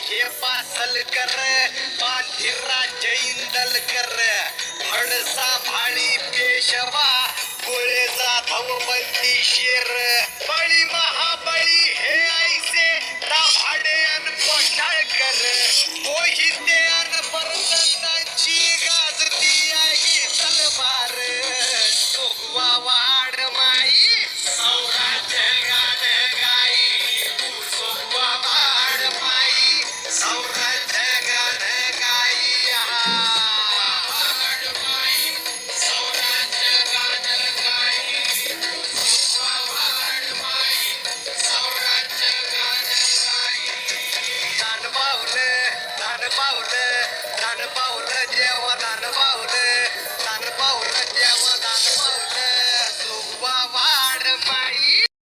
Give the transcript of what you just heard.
हे पासलकर पांढीराज इंदलकर हडसा भाळी पेशवा गोळे जाधव बंदी शेर